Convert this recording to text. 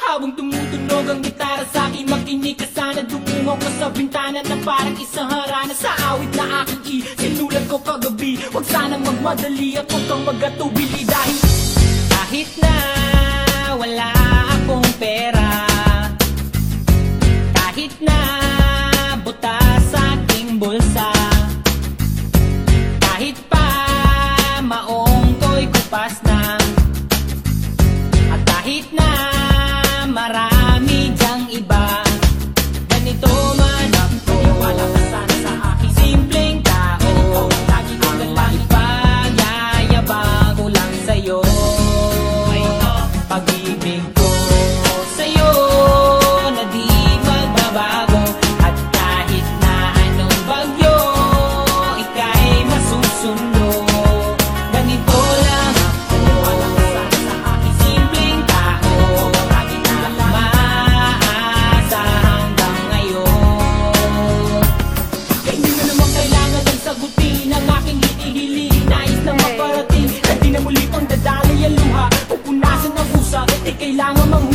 Habang tumutunog ang gitara sa'kin, makinig ka sana. Dumungaw ka sa bintana na parang isang harana. Sa awit na aking sinulat ko kagabi, huwag sana magmadali at huwag kang magatubili. Dahil kahit na wala akong pera, kahit na butas sa aking bulsa, kahit pa maong ko'y kupas na, at kahit na marami dyang iba, ganito man ako, wala ka sana sa aking simpleng tao. Ikaw ang lagi kong lalaki, pagyayabang ko lang sa'yo. Pag-ibig ko sa'yo na di magbabago, at kahit na anong bagyo, ika'y masusundo. Ganito lang ako, wala ka sana sa aking simpleng tao. Lagi na maasa hanggang ngayon. Kaya hindi mo naman kailangan ng sagutin ang aking hinihiling. Nais na maparating, na di na muli pang dadalay ang luha. Pupunasan ng pusa, di kailangan mang